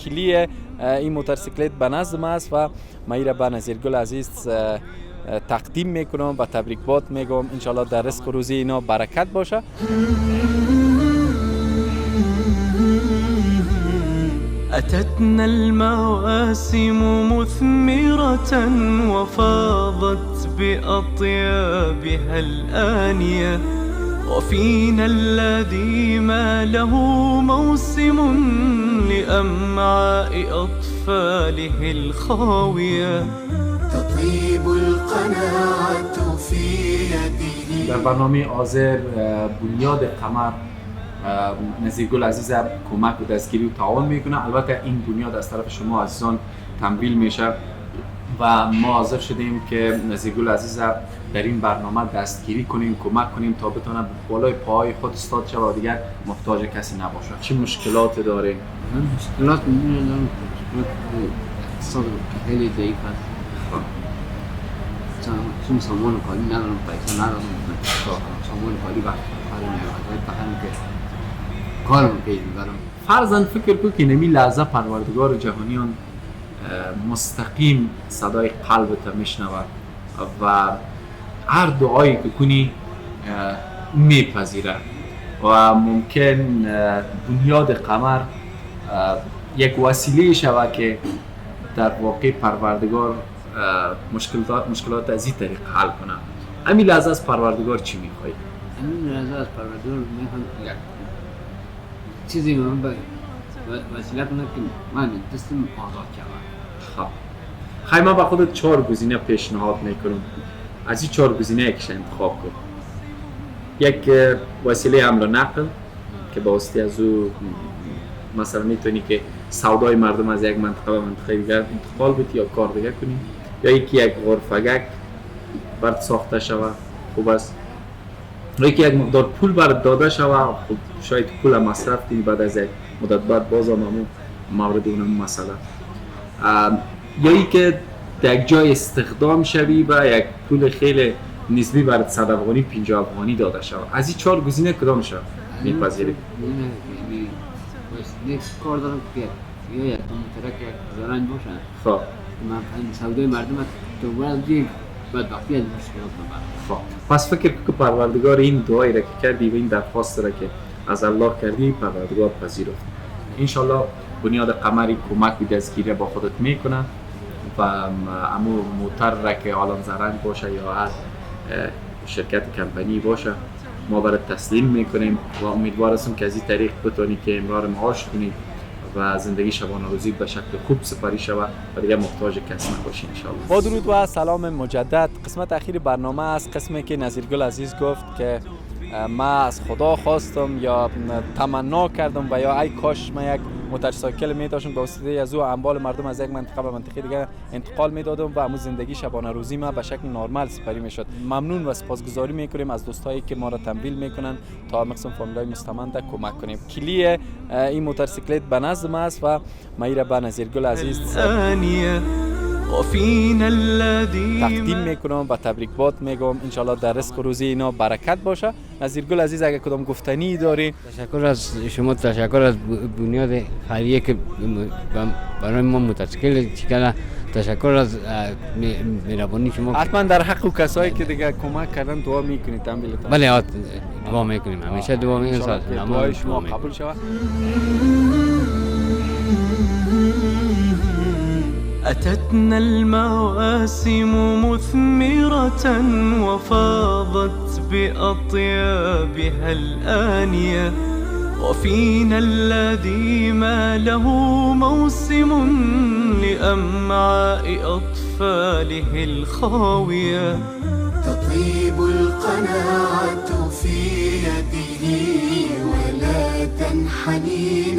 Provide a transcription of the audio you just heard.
کلی این موتورسیکلت به نزدم است و من ایره به نظیرگل عزیز تقدیم میکنم و تبریکات میگم. انشالله در رزق و روزی اینا برکت باشه. أتتنا المواسم مثمرة وفاضت بأطيابها الآنية وفينا الذي ما له موسم لأمعاء أطفاله الخاوية تطيب القناعة في يده. در برنامه آذر بنیاد قمر نظیرگل عزیز کمک و دستگیری و تعاون میکنه. البته این بنیاد از طرف شما عزیزان تمویل میشه و ما حاضر شدیم که نظیرگل عزیز در این برنامه دستگیری کنیم، کمک کنیم تا بتونه بالای پای خود استاد شود و دیگر محتاج کسی نباشه. چه مشکلات داره؟ مشکلات میدونم اقتصاد خیلی ضعیف است. چون سامان کاری ندارم، پیسه ندارم، سامان کاری وقت بخرم که کارم پیش میبرم. فرضاً فکر کن که نمی لحظه پروردگار جهانیان مستقیم صدای قلبت میشنود و هر دعایی که کنی میپذیره و ممکن بنیاد قمر یک وسیله شود که در واقع پروردگار مشکلات از این طریق حل کنه. همین لحظه از پروردگار چی میخوایی؟ همین لحظه از پروردگار میخوام یک چیزی من وسیله کنه که من دستم آزاد شود. خیلی من با خودت 4 گزینه پیشنهاد میکنم. از این 4 گزینه یکیش انتخاب کن. یک وسیله حمل و نقل که با واسطه از او مثلا میتونی که سودای مردم از یک منطقه به منطقه دیگر انتقال بدی یا کار دیگر کنی، یا یک غرفگک برات ساخته شود خوب است، یا یک مقدار پول برات داده شود. خب شاید پول مصرف کنی بعد از یک مدت بعد باز هم مورد اون مسئله، یا ای که در یک جای استخدام شوی و یک پول خیلی نسبی برات 100 افغانی 50 افغانی داده شود. از این 4 گزینه کدام شود میپذیری؟ یک کار دارم که یا یک مترک یک زرنگ باشن. خب من سودای مردم تو باید یک بدبختی از مشکلات نبرم. خب پس فکر که پروردگار این دعایی را که کردی و این درخواست را که از الله کردی پروردگار پذیرفت. انشالله بنیاد قمری کمک و دستگیری با خودت میکنه و امو موتر را که حالا زرنگ باشه یا هر شرکت کمپانی باشه ما برای تسلیم میکنیم و امیدوار هستم که از این طریق بتونی که امرار معاش کنی و زندگی شبانه روزی به شکل خوب سپری شود و دیگه محتاج کسی نباشی انشاءالله. با درود و سلام مجدد. قسمت اخیر برنامه است، قسمی که نظیرگل عزیز گفت که ما از خدا خواستم یا تمنا کردم و یا ای کاش ما یک موتورسیکل می‌داشتم به واسطه از او اموال مردم از یک منطقه به منطقه دیگه انتقال میدادم و همون زندگی شبانه روزی ما به شکل نرمال سپری میشد. ممنون و سپاسگزاری میکنیم از دوستایی که ما را تمویل میکنن تا مقسم فامیلای مستمند کمک کنیم. کلی این موتورسیکلت به نزدم است و ما ایره به نظیرگل عزیز تقدیم میکنم و تبریکات میگم. انشالله در رزق و روزی اینا برکت باشه. نظیرگل عزیز اگه کدام گفتنی داری؟ تشکر از شما، تشکر از بنیاد خیریه که برای ما موتورسیکل چیکار، تشکر از مهربانی شما. حتما در حق کسایی که دیگه کمک کردن دعا میکنید تمویلتان. بله دعا میکنیم، همیشه دعا میکنیم تا دعای شما قبول شود. أتتنا المواسم مثمرة وفاضت بأطيابها الآنية وفينا الذي ما له موسم لأمعاء أطفاله الخاوية تطيب القناعة في يده ولا تنحني